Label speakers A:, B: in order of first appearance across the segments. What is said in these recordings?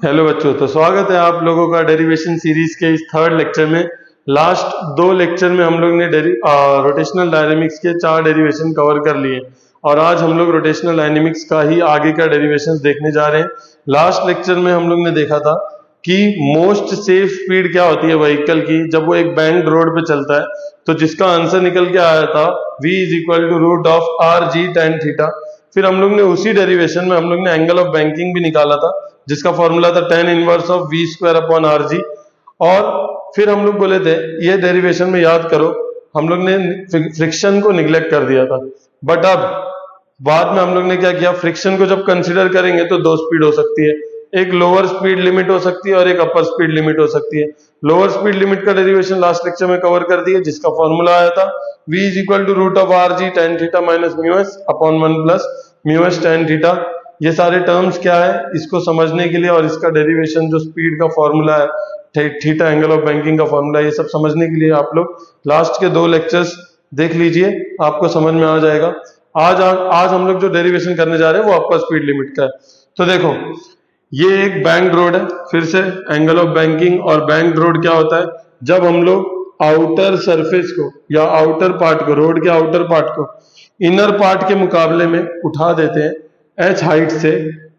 A: Hello बच्चों, तो स्वागत है आप लोगों का डेरिवेशन सीरीज के इस थर्ड लेक्चर में। लास्ट दो लेक्चर में हम लोग ने रोटेशनल डायनेमिक्स के 4 डेरिवेशन कवर कर लिए और आज हम लोग रोटेशनल डायनेमिक्स का ही आगे का डेरिवेशन देखने जा रहे हैं। लास्ट लेक्चर में हम लोग ने देखा था कि मोस्ट सेफ स्पीड क्या होती है व्हीकल की जब वो एक बैंक्ड रोड पे चलता है, तो जिसका आंसर निकल के आया था v is equal to root of R G tan theta. फिर हम लोग ने उसी डेरिवेशन में हम लोग ने एंगल ऑफ बैंकिंग भी निकाला था जिसका फॉर्मूला था tan inverse of v square upon R जी। और फिर हम लोग बोले थे ये डेरिवेशन में याद करो, हम लोग ने फ्रिक्शन को निग्लेक्ट कर दिया था। बट अब बाद में हम लोग ने क्या किया, फ्रिक्शन को जब कंसिडर करेंगे तो दो स्पीड हो सकती है, एक लोअर स्पीड लिमिट हो सकती है और एक अपर स्पीड लिमिट हो सकती है। लोअर स्पीड लिमिट का डेरिवेशन लास्ट लेक्चर में कवर कर दिया जिसका फॉर्मूला आया था v is equal to root of R G tan theta minus mu S upon 1 plus mu S tan theta. ये सारे टर्म्स क्या है इसको समझने के लिए और इसका डेरिवेशन जो स्पीड का फॉर्मूला है, थीटा एंगल ऑफ बैंकिंग का फॉर्मूला, ये सब समझने के लिए आप लोग लास्ट के 2 लेक्चर्स देख लीजिए, आपको समझ में आ जाएगा। आज हम लोग जो डेरिवेशन करने जा रहे हैं वो अपर स्पीड लिमिट का है। तो देखो, ये एक बैंक्ड रोड है, फिर से एंगल ऑफ बैंकिंग। और बैंक्ड रोड क्या होता है, जब हम लोग आउटर सरफेस को या आउटर पार्ट को, रोड के आउटर पार्ट को इनर पार्ट के मुकाबले में उठा देते हैं h हाइट से,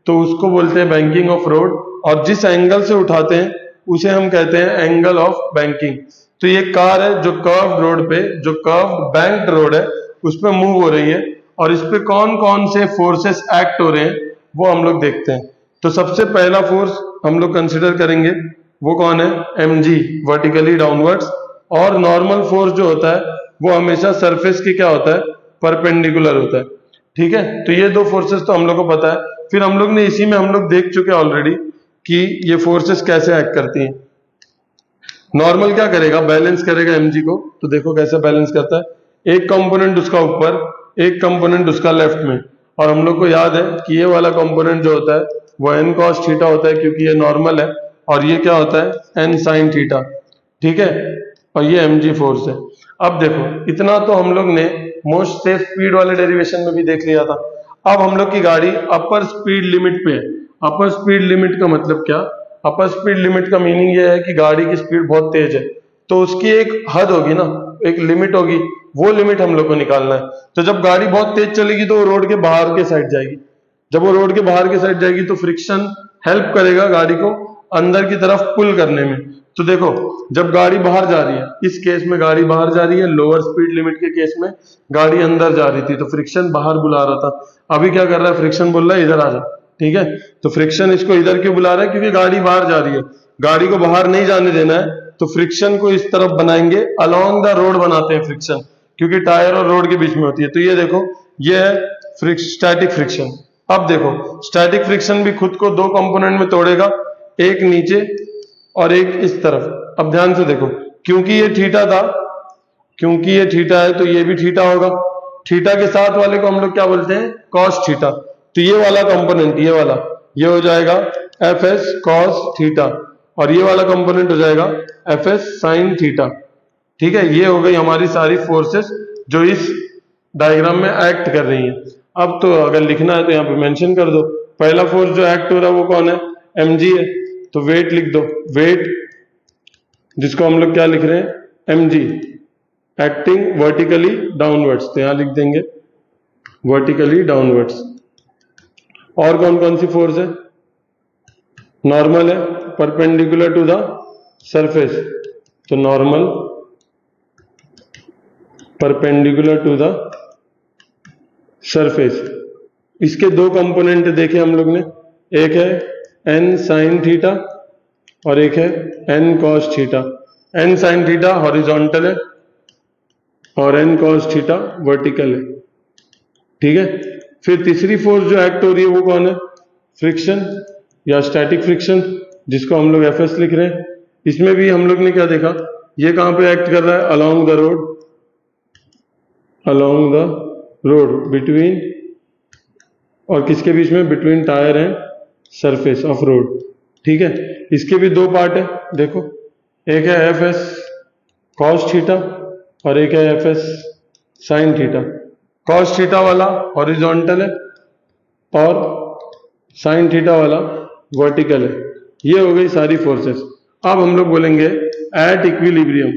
A: तो उसको बोलते हैं बैंकिंग ऑफ रोड। और जिस एंगल से उठाते हैं उसे हम कहते हैं एंगल ऑफ बैंकिंग। तो ये कार है जो कर्व रोड पे, जो कर्व बैंक्ड रोड है उस पे मूव हो रही है और इस पे कौन कौन से फोर्सेस एक्ट हो रहे हैं वो हम लोग देखते हैं। तो सबसे पहला फोर्स हम लोग कंसिडर करेंगे वो कौन है, mg, वर्टिकली डाउनवर्ड्स। और नॉर्मल फोर्स जो होता है वो हमेशा सरफेस की क्या होता है, परपेंडिकुलर होता है। ठीक है, तो ये दो फोर्सेस तो हम लोग को पता है। फिर हम लोग ने इसी में हम लोग देख चुके ऑलरेडी कि ये फोर्सेस कैसे एक्ट करती हैं। नॉर्मल क्या करेगा, बैलेंस करेगा mg को। तो देखो कैसे बैलेंस करता है, एक कंपोनेंट उसका ऊपर, एक कंपोनेंट उसका लेफ्ट में। और हम लोग को याद है कि ये वाला कंपोनेंट जो होता है वो n cos थीटा होता है क्योंकि ये नॉर्मल है, और ये क्या होता है n sin थीटा। ठीक है, और ये mg फोर्स है। अब देखो, इतना तो हम लोग ने मोस्ट सेफ स्पीड वाले डेरिवेशन में भी देख लिया था। अब हम लोग की गाड़ी अपर स्पीड लिमिट पे है। अपर स्पीड लिमिट का मतलब क्या, अपर स्पीड लिमिट का मीनिंग ये है कि गाड़ी की स्पीड बहुत तेज है तो उसकी एक हद होगी ना, एक लिमिट होगी, वो लिमिट हम लोग को निकालना है। तो जब गाड़ी बहुत तेज चलेगी तो वो रोड के बाहर के साइड जाएगी। जब वो रोड के बाहर के साइड जाएगी तो फ्रिक्शन हेल्प करेगा गाड़ी को अंदर की तरफ पुल करने में। तो देखो, जब गाड़ी बाहर जा रही है, इस केस में गाड़ी बाहर जा रही है, लोअर स्पीड लिमिट के केस में गाड़ी अंदर जा रही थी तो फ्रिक्शन बाहर बुला रहा था। अभी क्या कर रहा है, फ्रिक्शन बोल रहा है इधर आ जा। ठीक है, तो फ्रिक्शन इसको इधर क्यों बुला रहा है, क्योंकि गाड़ी बाहर जा रही है, गाड़ी को बाहर नहीं जाने देना है। तो फ्रिक्शन को इस तरफ बनाएंगे, अलोंग द रोड बनाते हैं फ्रिक्शन, क्योंकि टायर और रोड के बीच में होती है। तो ये देखो, ये है स्टैटिक फ्रिक्शन। अब देखो, स्टैटिक फ्रिक्शन भी खुद को दो कंपोनेंट में तोड़ेगा, एक नीचे और एक इस तरफ। अब ध्यान से देखो, क्योंकि ये थीटा था, क्योंकि ये थीटा है तो ये भी थीटा होगा। थीटा के साथ वाले को हम लोग क्या बोलते हैं, कॉस थीटा। तो ये वाला कंपोनेंट, ये वाला, ये हो जाएगा एफ एस कॉस थीटा, और ये वाला कंपोनेंट हो जाएगा एफ एस साइन थीटा। ठीक है, ये हो गई हमारी सारी फोर्सेस जो इस डायग्राम में एक्ट कर रही हैं। अब तो अगर लिखना है तो यहाँ पे मेंशन कर दो, पहला फोर्स जो एक्ट हो रहा है वो कौन है, mg है। तो वेट लिख दो, वेट जिसको हम लोग क्या लिख रहे हैं, mg, एक्टिंग वर्टिकली डाउनवर्ड्स, तो यहां लिख देंगे वर्टिकली डाउनवर्ड्स। और कौन कौन सी फोर्स है, नॉर्मल है, परपेंडिकुलर टू द सरफेस, तो normal perpendicular to the surface. इसके दो कंपोनेंट देखे हम लोग ने, एक है n sin थीटा और एक है n cos theta. n sin theta horizontal है और n cos थीटा वर्टिकल है। ठीक है, फिर तीसरी फोर्स जो एक्ट हो रही है वो कौन है, फ्रिक्शन या स्टैटिक फ्रिक्शन, जिसको हम लोग एफ लिख रहे हैं। इसमें भी हम लोग ने क्या देखा, ये कहां पे एक्ट कर रहा है, along the road, along the road between, और किसके बीच में, between tyre and surface of road. ठीक है, इसके भी दो पार्ट है, देखो, एक है एफ एस कॉस थीटा और एक है F S sine theta. Cos theta वाला हॉरिजॉन्टल है और साइन थीटा वाला वर्टिकल है। ये हो गई सारी फोर्सेस। अब हम लोग बोलेंगे एट इक्विलिब्रियम।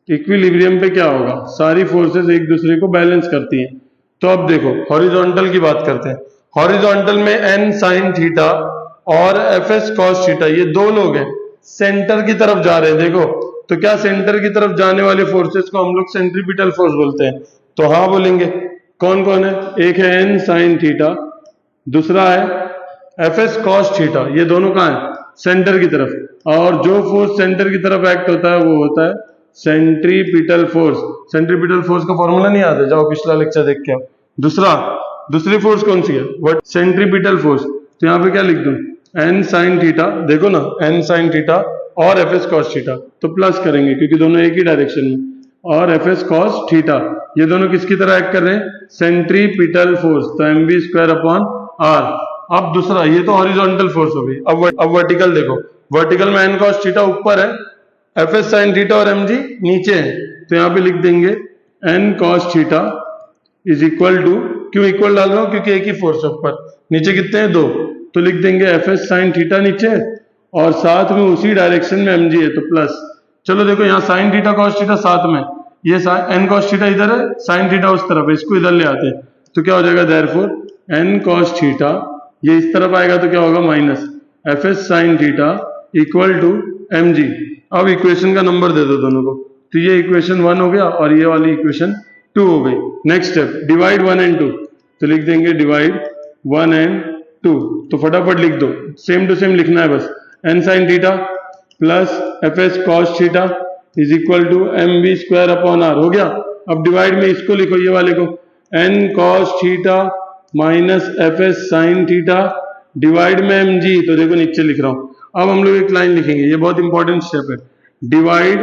A: इक्विलिब्रियम पे क्या होगा, सारी फोर्सेस एक दूसरे को बैलेंस करती हैं। तो अब देखो हॉरिजॉन्टल की बात करते हैं। हॉरिजॉन्टल में एन साइन थीटा और एफ एस कॉस थीटा, ये दो लोग हैं, सेंटर की तरफ जा रहे हैं। देखो तो क्या सेंटर की तरफ जाने वाले फोर्सेस को हम लोग सेंट्रीपिटल फोर्स बोलते हैं। तो हाँ बोलेंगे। कौन कौन है, एक है एन साइन थीटा, दूसरा है एफ एस कॉस थीटा। ये दोनों कहाँ है, सेंटर की तरफ। और जो फोर्स सेंटर की तरफ एक्ट होता है वो होता है सेंट्रीपिटल फोर्स। सेंट्रीपिटल फोर्स का फॉर्मूला नहीं आता, जाओ पिछला लेक्चर देख के आओ। दूसरी फोर्स कौन सी है, वट सेंट्रीपिटल फोर्स। तो यहाँ पे क्या लिख दूं, एन साइन थीटा, देखो ना एन साइन थीटा और एफ एस कॉस थीटा, तो प्लस करेंगे क्योंकि दोनों एक ही डायरेक्शन में, और एफ एस कॉस थीटा, ये दोनों किसकी तरह एक्ट कर रहे हैं, सेंट्रीपिटल फोर्स, तो M V square upon R. अब दूसरा, ये तो हॉरिजॉन्टल फोर्स हो गई। अब वर्टिकल देखो, वर्टिकल में एन कॉस थीटा ऊपर है, एफ एस साइन थीटा और एम जी नीचे है। तो यहाँ पे लिख देंगे N cos theta is equal to, क्यों इक्वल डाल रहा हूं, क्योंकि एक ही फोर्स है ऊपर, नीचे कितने हैं, दो। तो लिख देंगे एफ एस साइन थीटा नीचे और साथ में उसी डायरेक्शन में एम जी है, तो प्लस। चलो देखो यहाँ साइन थीटा कॉस थीटा साथ में, ये एन कॉस थीटा इधर है, साइन थीटा उस तरफ है, इसको इधर ले आते हैं। तो क्या हो जाएगा, देयरफॉर एन कॉस थीटा, ये इस तरफ आएगा तो क्या होगा, minus F S sine theta equal to M G. अब इक्वेशन का नंबर दे दो दोनों को, तो ये इक्वेशन 1 हो गया और ये वाली इक्वेशन 2 हो गई। नेक्स्ट स्टेप, डिवाइड 1 एंड 2, तो लिख देंगे डिवाइड 1 एंड 2। तो फटाफट लिख दो, सेम टू सेम लिखना है बस, N sine theta plus F S cos theta is equal to M V square upon R, हो गया। अब डिवाइड में इसको लिखो, ये वाले को, N cos theta minus F S sine theta divide में एम जी, तो देखो नीचे लिख रहा हूं। अब हम लोग एक लाइन लिखेंगे, ये बहुत इंपॉर्टेंट स्टेप है, divide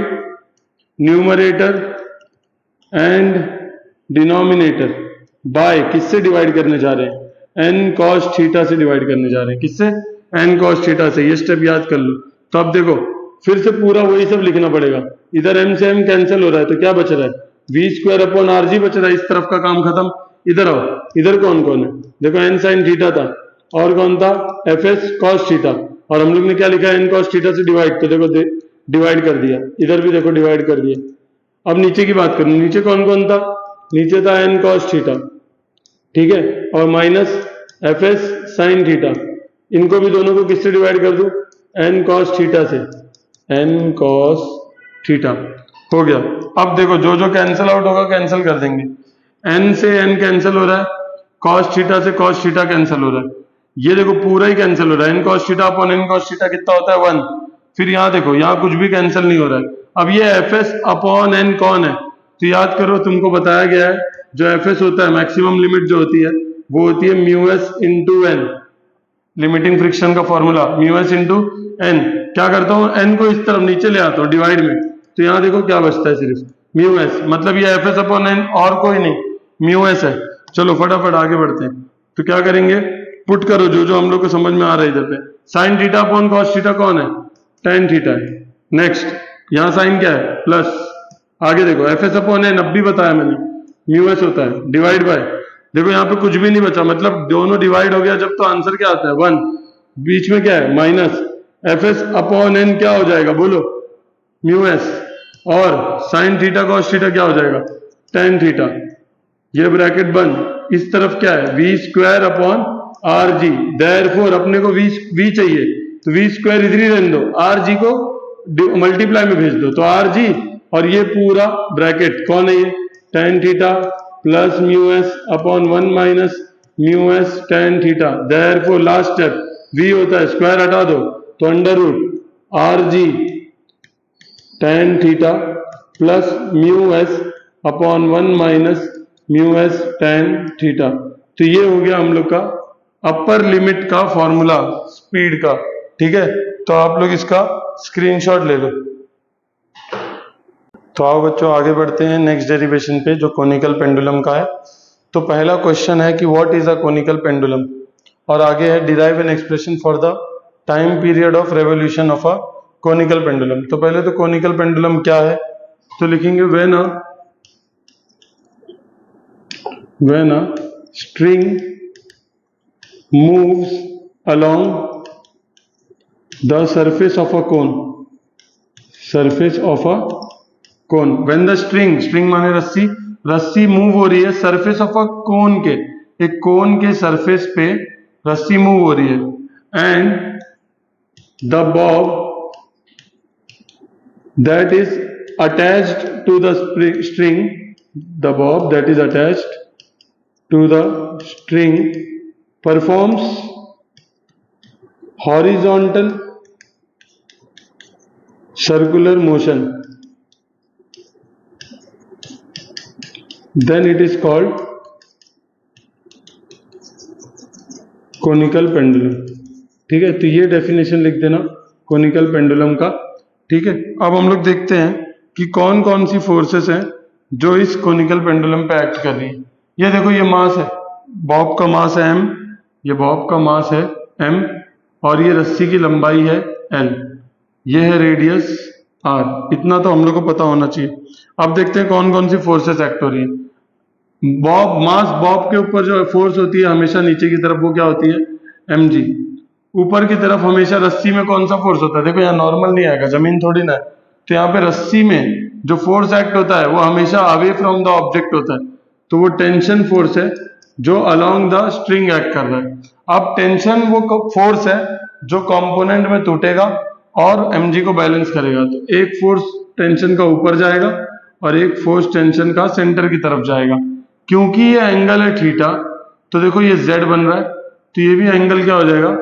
A: numerator and denominator by, किससे डिवाइड करने जा रहे हैं, एन कॉस थीटा से डिवाइड करने जा रहे हैं, किससे, एन कॉस थीटा से। ये स्टेप याद कर लो। तो अब देखो फिर से पूरा वही सब लिखना पड़ेगा, इधर एम से एम कैंसिल हो रहा है, तो क्या बच रहा है, V square upon R G बच रहा है, इस तरफ का काम खत्म। इधर आओ, इधर कौन कौन है, देखो एन साइन थीटा था और कौन था, एफ एस कॉस थीटा, और हम लोग ने क्या लिखा है, एन कॉस थीटा से डिवाइड, तो देखो डिवाइड कर दिया, इधर भी देखो डिवाइड कर दिया। अब नीचे की बात करूं, नीचे कौन कौन था, नीचे था एन कॉस थीटा, ठीक है, और minus F S sine theta, इनको भी दोनों को किससे डिवाइड कर दूं, एन कॉस थीटा से, एन कॉस थीटा, हो गया। अब देखो जो जो कैंसिल आउट होगा कैंसिल कर देंगे, एन से एन कैंसिल हो रहा है, कॉस थीटा से कॉस थीटा कैंसिल हो रहा है, ये देखो पूरा ही कैंसिल हो रहा है, N cos theta upon N cos theta कितना होता है, 1। फिर यहाँ देखो, यहाँ कुछ भी कैंसिल नहीं हो रहा है। अब ये एफ एस अपॉन एन कौन है, तो याद करो तुमको बताया गया है, जो एफ एस होता है मैक्सिमम लिमिट जो होती है वो होती है mu s into N, limiting friction का formula mu s into N. क्या करता हूँ, एन को इस तरफ नीचे ले आता हूँ डिवाइड में, तो यहाँ देखो क्या बचता है, सिर्फ म्यू एस, मतलब ये एफ एस अपॉन एन और कोई नहीं, म्यू एस है। चलो फटाफट आगे बढ़ते हैं। तो क्या करेंगे, पुट करो जो जो हम लोग को समझ में आ रहा है इधर पे। Sign theta upon cos theta कौन है, टेन थीटा है। नेक्स्ट, यहाँ साइन क्या है, प्लस, आगे देखो एफ एस अपॉन एन, अब भी बताया मैंने, म्यू एस होता है, डिवाइड बाय, देखो यहाँ पे कुछ भी नहीं बचा, मतलब दोनों डिवाइड हो गया जब, तो आंसर क्या आता है, 1। बीच में क्या है, minus F S upon N क्या हो जाएगा, बोलो, म्यू एस, और साइन थीटा कॉस थीटा क्या हो जाएगा, टेन थीटा। ये ब्रैकेट बंद, इस तरफ क्या है, V square upon R G, therefore अपने को वी चाहिए, तो वी स्क्वायर इधर ही रहने दो, आर जी को मल्टीप्लाई में भेज दो, तो आर जी, और ये पूरा ब्रैकेट कौन है, ये tan theta plus mu S upon 1 minus mu S tan theta. Therefore last step, V होता है, स्क्वायर हटा दो, तो under root R G tan theta plus mu S upon 1 minus mu S tan theta. तो ये हो गया हम लोग का अपर लिमिट का फॉर्मूला स्पीड का, ठीक है। तो आप लोग इसका स्क्रीनशॉट ले लो। तो आओ बच्चों आगे बढ़ते हैं नेक्स्ट डेरिवेशन पे, जो कोनिकल पेंडुलम का है। तो पहला क्वेश्चन है कि what is a conical pendulum, और आगे है derive an expression for the time period of revolution of a conical pendulum. तो पहले तो कोनिकल पेंडुलम क्या है, तो लिखेंगे when a string moves along the surface of a cone, surface of a cone, when the string, string माने रस्सी, रस्सी मूव हो रही है सरफेस ऑफ अ कोन के, एक कोन के सरफेस पे रस्सी मूव हो रही है, and the Bob that is attached to the string, the bob that is attached to the string performs horizontal circular motion, then it is called conical pendulum। ठीक है, तो ये डेफिनेशन लिख देना कोनिकल पेंडुलम का। ठीक है, अब हम लोग देखते हैं कि कौन कौन सी फोर्सेस हैं जो इस कोनिकल पेंडुलम पे एक्ट कर रही है। ये देखो, ये मास है, बॉब का मास है m, ये बॉब का मास है m, और ये रस्सी की लंबाई है l, ये है रेडियस r। इतना तो हम लोग को पता होना चाहिए। अब देखते हैं कौन कौन सी फोर्सेस एक्ट हो रही है। बॉब, मास बॉब के ऊपर जो फोर्स होती है हमेशा नीचे की तरफ, वो क्या होती है, mg। ऊपर की तरफ हमेशा रस्सी में कौन सा फोर्स होता है, देखो यहाँ नॉर्मल नहीं आएगा, जमीन थोड़ी ना है, तो यहाँ पे रस्सी में जो फोर्स एक्ट होता है वो हमेशा अवे फ्रॉम द ऑब्जेक्ट होता है, तो वो टेंशन फोर्स है जो अलोंग द स्ट्रिंग एक्ट कर रहा है। अब टेंशन वो फोर्स है जो कंपोनेंट में टूटेगा और mg को बैलेंस करेगा, तो एक फोर्स टेंशन का ऊपर जाएगा और एक फोर्स टेंशन का सेंटर की तरफ जाएगा। क्योंकि ये एंगल है थीटा, तो देखो ये z बन रहा है, तो ये भी एंगल क्या हो जाएगा,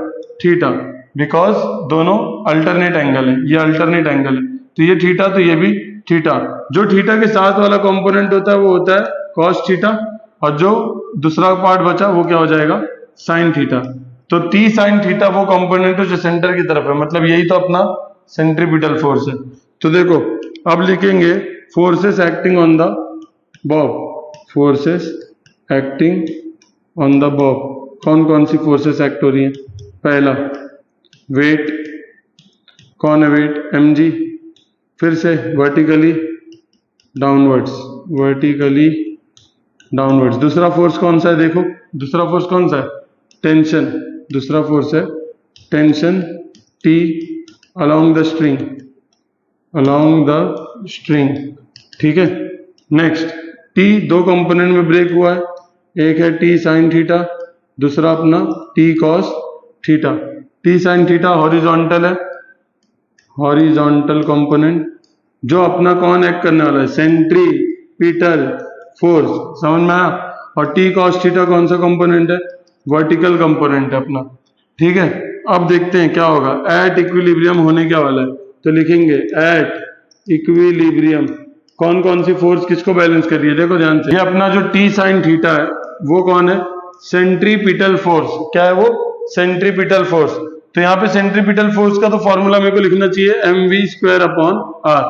A: थीटा, बिकॉज दोनों अल्टरनेट एंगल है, ये अल्टरनेट एंगल है, तो ये थीटा, तो ये भी थीटा। जो थीटा के साथ वाला कंपोनेंट होता है वो होता है कॉस थीटा, और जो दूसरा पार्ट बचा वो क्या हो जाएगा, साइन थीटा। तो टी साइन थीटा वो कंपोनेंट है जो सेंटर की तरफ है, मतलब यही तो अपना सेंट्रीपिटल फोर्स है। तो देखो अब लिखेंगे forces acting on the Bob, forces acting on the Bob. कौन कौन सी फोर्सेस एक्ट हो रही है। पहला वेट, कौन है वेट, mg। फिर से वर्टिकली डाउनवर्ड्स, वर्टिकली डाउनवर्ड्स। दूसरा फोर्स कौन सा है, देखो दूसरा फोर्स कौन सा है, टेंशन। दूसरा फोर्स है tension T along the string, along the string. ठीक है, नेक्स्ट T दो कंपोनेंट में ब्रेक हुआ है, एक है T साइन थीटा, दूसरा अपना T cos theta. T sine theta horizontal है, हॉरिजॉन्टल कंपोनेंट, जो अपना कौन एक्ट करने वाला है, सेंट्रीपिटल फोर्स, समझ में आया। और T कॉस थीटा कौन सा कंपोनेंट है, वर्टिकल कंपोनेंट है अपना। ठीक है, अब देखते हैं क्या होगा। एट इक्विलिब्रियम होने क्या वाला है, तो लिखेंगे एट इक्विलिब्रियम कौन कौन सी फोर्स किसको बैलेंस कर रही है, देखो ध्यान से। ये अपना जो T साइन थीटा है वो कौन है, सेंट्रीपिटल फोर्स। क्या है वो, सेंट्रीपिटल फोर्स। तो यहाँ पे सेंट्रीपिटल फोर्स का तो फॉर्मूला मेरे को लिखना चाहिए mv²/r।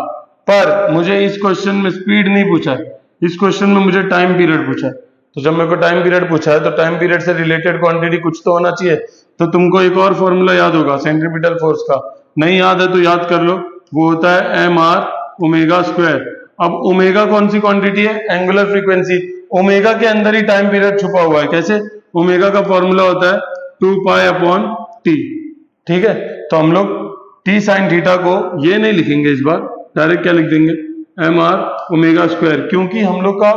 A: पर मुझे इस क्वेश्चन में स्पीड नहीं पूछा है, इस क्वेश्चन में मुझे टाइम पीरियड पूछा है। तो जब मेरे को टाइम पीरियड पूछा है तो टाइम पीरियड से रिलेटेड क्वांटिटी कुछ तो होना चाहिए। तो तुमको एक और फॉर्मूला याद होगा सेंट्रीपिटल फोर्स का, नहीं याद है तो याद कर लो, वो होता है mr²। अब ओमेगा कौन सी क्वांटिटी है, एंगुलर फ्रीक्वेंसी। ओमेगा के अंदर ही टाइम पीरियड छुपा हुआ है, कैसे, ओमेगा का फॉर्मूला होता है 2π/t। ठीक है, तो हम लोग T साइन थीटा को ये नहीं लिखेंगे इस बार, डायरेक्ट क्या लिख देंगे, mr², क्योंकि हम लोग का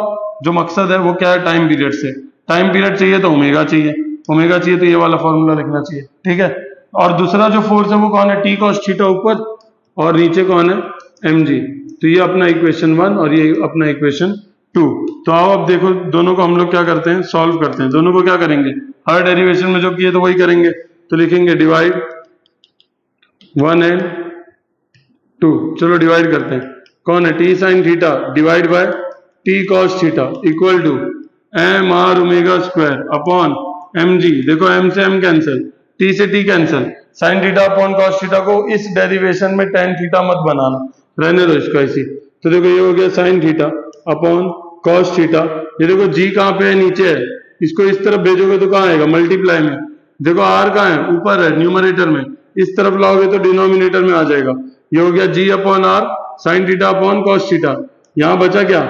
A: जो मकसद है वो क्या है, टाइम पीरियड से। टाइम पीरियड चाहिए तो ओमेगा चाहिए, ओमेगा चाहिए तो ये वाला फॉर्मूला लिखना चाहिए। ठीक है, और दूसरा जो फोर्स है वो कौन है, T cos थीटा ऊपर, और नीचे कौन है, mg। तो ये अपना इक्वेशन 1 और ये अपना इक्वेशन 2। तो आओ अब देखो दोनों को हम लोग क्या करते हैं, सॉल्व करते हैं। दोनों को क्या करेंगे, हर डेरिवेशन में जो किए तो वही करेंगे। तो लिखेंगे डिवाइड 1 एंड 2। चलो डिवाइड करते हैं। कौन है, T sine theta divide by T cos theta equal to mr² upon mg। देखो m से m कैंसिल, T से T cancel, sine theta upon cos theta को इस डेरिवेशन में tan थीटा मत बनाना, रहने दो इसको ऐसी। तो देखो ये हो गया sign theta upon cos theta. ये देखो g कहाँ पे है, नीचे है, इसको इस तरफ भेजोगे तो कहाँ आएगा, मल्टीप्लाई में। देखो r कहाँ है, ऊपर है न्यूमरेटर में, इस तरफ लाओगे तो डिनोमिनेटर में आ जाएगा। ये हो गया g upon r sign theta upon cos theta. यहाँ बचा क्या,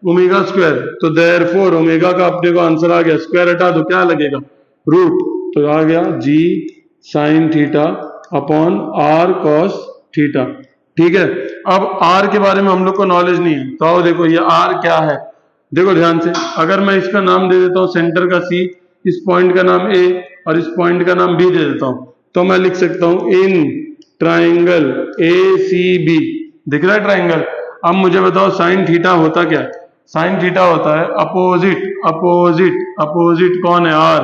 A: ओमेगा स्क्वायर। तो देयरफॉर ओमेगा का अपने को आंसर आ गया, स्क्वायर हटा दो क्या लगेगा, रूट। तो आ गया g sine theta upon R cos theta. ठीक है, अब आर के बारे में हम लोग को नॉलेज नहीं है, तो आओ देखो ये आर क्या है। देखो ध्यान से, अगर मैं इसका नाम दे देता हूँ सेंटर का सी, इस पॉइंट का नाम ए और इस पॉइंट का नाम बी दे देता हूँ, तो मैं लिख सकता हूँ in triangle A C B. दिख रहा है ट्राइंगल? अब मुझे बताओ साइन थीटा होता क्या है? साइन थीटा होता है अपोजिट अपोजिट अपोजिट कौन है? R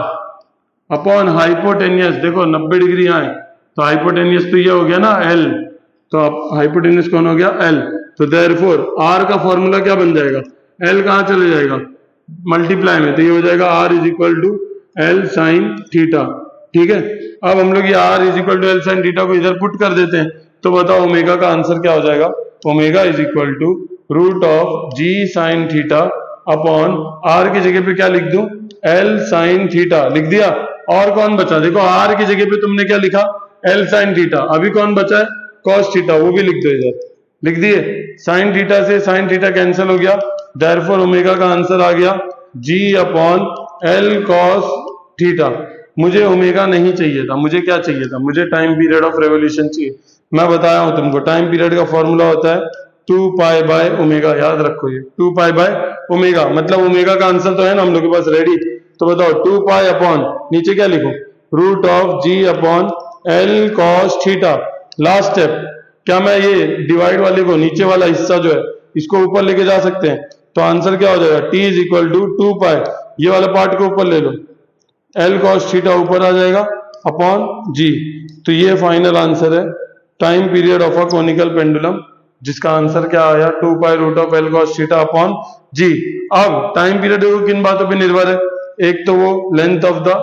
A: upon hypotenuse. देखो 90 डिग्री यहाँ है, तो हाइपोटेनियस तो ये हो गया ना एल, तो अब हाइपोटेनियस कौन हो गया? एल। तो देयरफॉर आर का फॉर्मूला क्या बन जाएगा? एल कहाँ चले जाएगा? मल्टीप्लाई में, तो ये हो जाएगा R is equal to L sine theta. ठीक है, अब हम लोग ये R is equal to L sine theta को इधर पुट कर देते हैं, तो बताओ ओमेगा का आंसर क्या हो जाएगा? Omega is equal to root of G sine theta upon R की जगह पे क्या लिख दूं? एल साइन थीटा लिख दिया। और कौन बचा? देखो आर की जगह पे तुमने क्या लिखा? L sine theta. अभी कौन बचा है? कॉस थीटा, वो भी लिख दो इधर। लिख दिए। साइन थीटा से साइन थीटा कैंसिल हो गया, देयरफॉर ओमेगा का आंसर आ गया जी अपॉन एल कॉस थीटा। मुझे ओमेगा नहीं चाहिए था, मुझे क्या चाहिए था? मुझे टाइम पीरियड ऑफ रेवोल्यूशन चाहिए। मैं बताया हूं तुमको, टाइम पीरियड का फॉर्मूला होता है 2 पाई बाय ओमेगा। याद रखो ये 2 पाई बाय ओमेगा, मतलब ओमेगा का आंसर तो है ना हम लोग के पास रेडी। तो बताओ 2 पाई अपॉन नीचे क्या लिखो? Root of G upon L cos theta. Last step, क्या मैं ये डिवाइड वाले को, नीचे वाला हिस्सा जो है, इसको ऊपर लेके जा सकते हैं? तो आंसर क्या हो जाएगा? t इज इक्वल टू 2 पाई, ये वाला पार्ट को ऊपर ले लो, एल कॉस थीटा ऊपर आ जाएगा अपॉन जी। तो ये फाइनल आंसर है time period of a conical pendulum, जिसका आंसर क्या आया? 2 pi root of l cos theta upon g. अब टाइम पीरियड किन बातों पे निर्भर है? एक तो वो लेंथ ऑफ द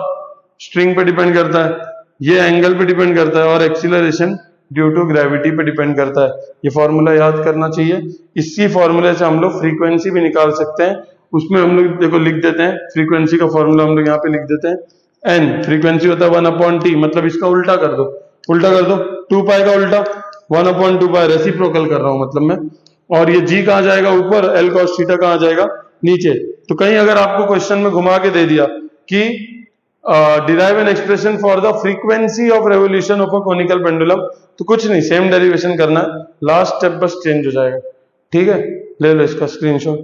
A: स्ट्रिंग पे डिपेंड करता है, ये एंगल पे डिपेंड करता है, और एक्सीलरेशन ड्यू टू ग्रेविटी पे डिपेंड करता है। ये फॉर्मूला याद करना चाहिए। इसी फॉर्मूले से हम लोग फ्रीक्वेंसी भी निकाल सकते हैं। उसमें हम लोग देखो लिख देते हैं, फ्रीक्वेंसी का फॉर्मूला हम लोग यहाँ पे लिख देते हैं एन। फ्रीक्वेंसी होता है 1 अपॉन टी, मतलब इसका उल्टा कर दो, उल्टा कर दो, 2 पाई का उल्टा 1 अपॉन 2 पाई, रेसिप्रोकल कर रहा हूं मतलब मैं। और ये जी कहाँ जाएगा? ऊपर। एल कॉस थीटा कहाँ जाएगा? नीचे। तो कहीं अगर आपको क्वेश्चन में घुमा के दे दिया कि derive an expression for the frequency of revolution of a conical pendulum, तो कुछ नहीं, सेम डेरिवेशन करना है, लास्ट स्टेप बस चेंज हो जाएगा। ठीक है, ले लो इसका स्क्रीनशॉट।